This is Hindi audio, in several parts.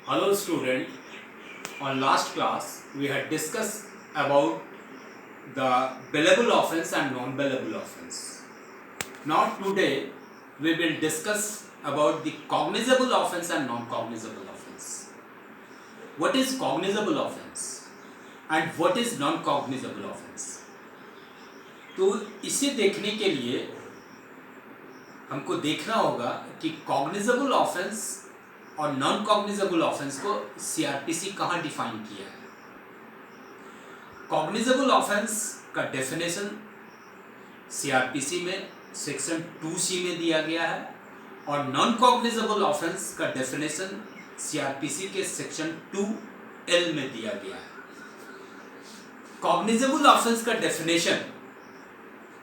Hello student, on last class we had discussed about the billable offense and non-billable offense. Now today we will discuss about the cognizable offense and non-cognizable offense. What is cognizable offense and what is non-cognizable offense? तो इसे देखने के लिए हमको देखना होगा कि कॉग्निजेबल ऑफेंस और नॉन कॉग्निजेबल ऑफेंस को सीआरपीसी कहाँ डिफाइन किया है। कॉग्निजेबल ऑफेंस का डेफिनेशन सीआरपीसी में सेक्शन 2C में दिया गया है और नॉन कॉग्निजेबल ऑफेंस का डेफिनेशन सीआरपीसी के सेक्शन 2L में दिया गया है। कॉग्निजेबल ऑफेंस का डेफिनेशन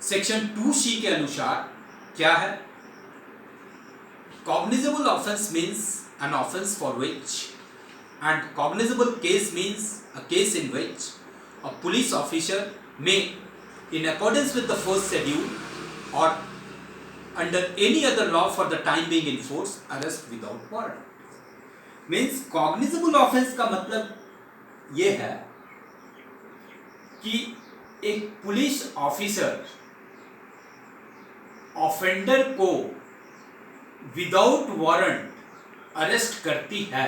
सेक्शन 2C के अनुसार क्या है? Cognizable offense means an offense for which, and cognizable case means a case in which a police officer may, in accordance with the first schedule or under any other law for the time being in force, arrest without warrant. Means cognizable offense का मतलब ये है कि एक पुलिस ऑफिसर ऑफेंडर को विदाउट वारंट अरेस्ट करती है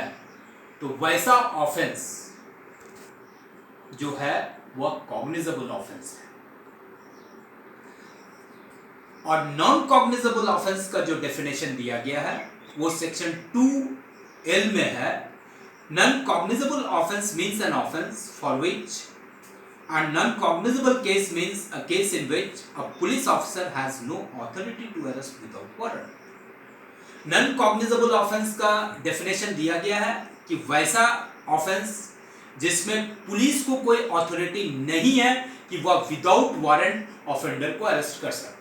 तो वैसा ऑफेंस जो है वह कॉग्निजेबल ऑफेंस है। और नॉन कॉग्निजेबल ऑफेंस का जो डेफिनेशन दिया गया है वो सेक्शन 2L में है। Non cognizable offence means an offence for which and non-cognizable case means a case in which a police officer has no authority to arrest without warrant. Non cognizable offence का डेफिनेशन दिया गया है कि वैसा ऑफेंस जिसमें पुलिस को कोई अथॉरिटी नहीं है कि वह विदाउट वारंट ऑफेंडर को अरेस्ट कर सके।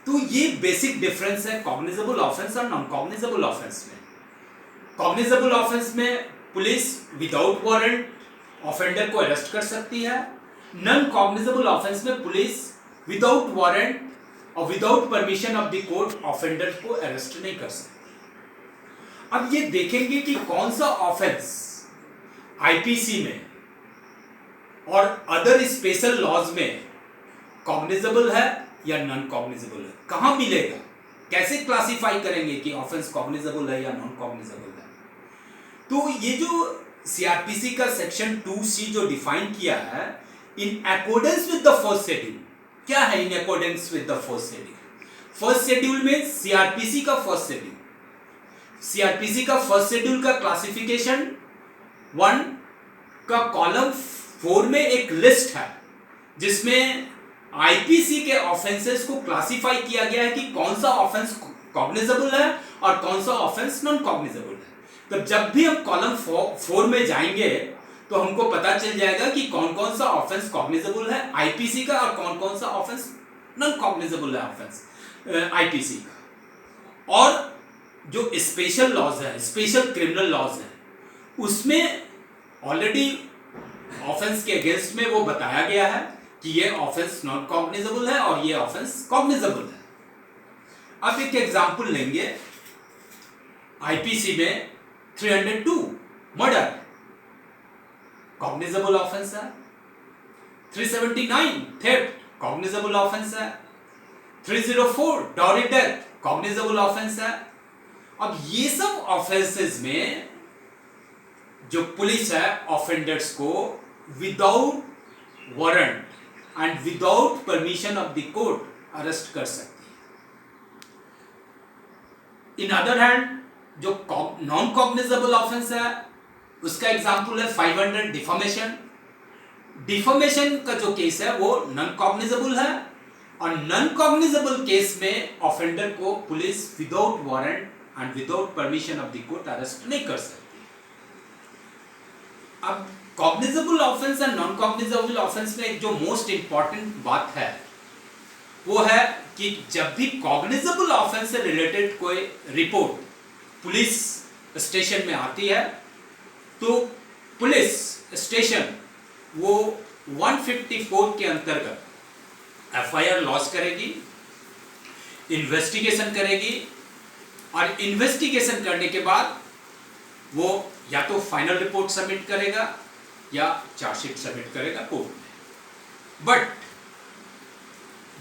तो ये बेसिक डिफरेंस है कॉग्निजेबल ऑफेंस और नॉन कॉग्निजेबल ऑफेंस में। कॉग्निजेबल ऑफेंस में पुलिस विदाउट वारंट ऑफेंडर को अरेस्ट कर सकती है। नॉन कॉग्निजेबल ऑफेंस में पुलिस विदाउट वारंट और without permission of the court offender को अरेस्ट नहीं कर सकती। अब ये देखेंगे कि कौन सा ऑफेंस आईपीसी में और अदर स्पेशल लॉज में कॉग्निजेबल है या नॉन कॉग्निजेबल है, कहां मिलेगा, कैसे क्लासिफाई करेंगे कि ऑफेंस कॉग्निजेबल है या नॉन कॉग्निजेबल है। तो ये जो सीआरपीसी का सेक्शन 2C जो डिफाइन किया है, in accordance with the first schedule, क्या है in accordance with the first schedule? First schedule में सीआरपीसी का फर्स्ट शेड्यूल, सीआरपीसी का फर्स्ट शेड्यूल का क्लासिफिकेशन 1 का कॉलम 4 में एक लिस्ट है जिसमें आईपीसी के ऑफेंसेस को क्लासिफाई किया गया है कि कौन सा ऑफेंस कॉग्निजेबल है और कौन सा ऑफेंस नॉन कॉग्निजेबल है। तो जब भी हम कॉलम 4 में जाएंगे तो हमको पता चल जाएगा कि कौन कौन सा ऑफेंस कॉग्निजेबल है आईपीसी का और कौन कौन सा ऑफेंस नॉन कॉग्निजेबल है ऑफेंस आईपीसी का। और जो स्पेशल लॉज है, स्पेशल क्रिमिनल लॉज है, उसमें ऑलरेडी ऑफेंस के अगेंस्ट में वो बताया गया है कि ये ऑफेंस नॉन कॉग्निजेबल है और ये ऑफेंस कॉग्निजेबल है। अब एक एग्जांपल लेंगे, आईपीसी में 302 मर्डर कॉग्निजेबल ऑफेंस है, 379 थेफ्ट कॉग्निजेबल ऑफेंस है, 304 डाउरी डेथ कॉग्निजेबल ऑफेंस है। अब ये सब ऑफेंसेस में जो पुलिस है ऑफेंडर्स को without warrant and without permission of the court arrest कर सकती है। इन अदर हैंड जो नॉन कॉग्निजेबल ऑफेंस है उसका एग्जांपल है 500 डिफॉर्मेशन। डिफॉर्मेशन का जो केस है वो नॉन कॉग्निजेबल है और नॉन कॉग्निजेबल केस में ऑफेंडर को police without warrant and without permission of the court arrest नहीं कर सकती। अब cognizable offence and non cognizable offence में एक जो मोस्ट इंपॉर्टेंट बात है वो है कि जब भी कॉग्निजेबल ऑफेंस से रिलेटेड कोई रिपोर्ट पुलिस स्टेशन में आती है तो पुलिस स्टेशन वो 154 के अंतर्गत एफआईआर लॉन्च करेगी, इन्वेस्टिगेशन करेगी और इन्वेस्टिगेशन करने के बाद वो या तो फाइनल रिपोर्ट सबमिट करेगा या चार्जशीट सबमिट करेगा कोर्ट में। बट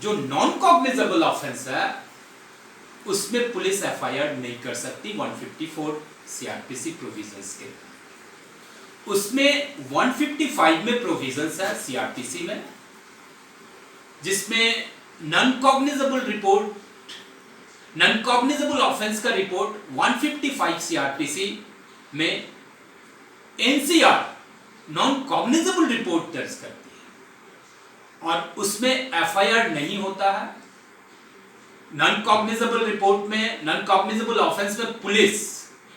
जो नॉन कॉग्निजेबल ऑफेंस है उसमें पुलिस एफआईआर नहीं कर सकती 154 सीआरपीसी प्रोविजंस के। उसमें 155 में प्रोविजंस है सीआरपीसी में, जिसमें नॉन कॉग्निजेबल ऑफेंस का रिपोर्ट 155 सीआरपीसी में एनसीआर नॉन कॉग्निजेबल रिपोर्ट दर्ज करती है और उसमें एफआईआर नहीं होता है। नॉन कॉग्निजेबल रिपोर्ट में, नॉन कॉग्निजेबल ऑफेंस में पुलिस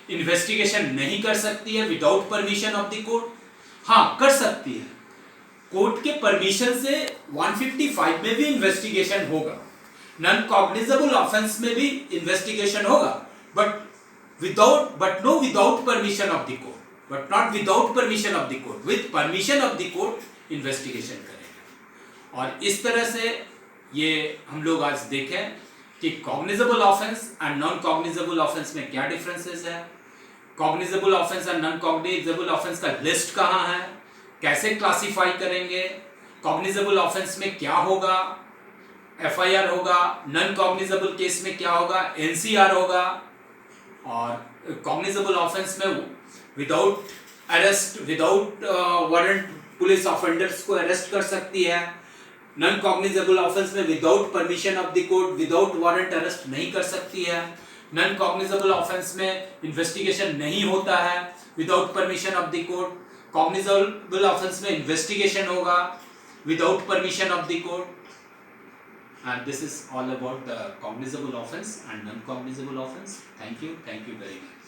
इन्वेस्टिगेशन नहीं कर सकती है without permission of the court. हाँ, कर सकती है, कोर्ट के परमिशन से 155 में भी इन्वेस्टिगेशन होगा, नॉन कॉग्निजेबल ऑफेंस में भी इन्वेस्टिगेशन होगा, but no without permission of the court, but not without permission of the court, with permission of the court investigation करेगा। और इस तरह से ये हम लोग आज देखें कि cognizable offence and non cognizable offence में क्या डिफरेंसेस है, cognizable offence and non cognizable offence का लिस्ट कहाँ है, कैसे क्लासिफाई करेंगे, कॉग्निजेबल ऑफेंस में क्या होगा, एफआईआर होगा, नॉन कॉग्निजेबल केस में क्या होगा, एनसीआर होगा, और कॉग्निजेबल ऑफेंस में without arrest, without warrant police offenders को अरेस्ट कर सकती है। नॉन कॉग्निजेबल ऑफेंस में without permission of the court, without warrant arrest नहीं कर सकती है। नॉन कॉग्निजेबल ऑफेंस में इन्वेस्टिगेशन नहीं होता है without permission of the court. Cognizable offence में इन्वेस्टिगेशन होगा without permission of the court. And this is all about the cognizable offense and non-cognizable offense. Thank you very much.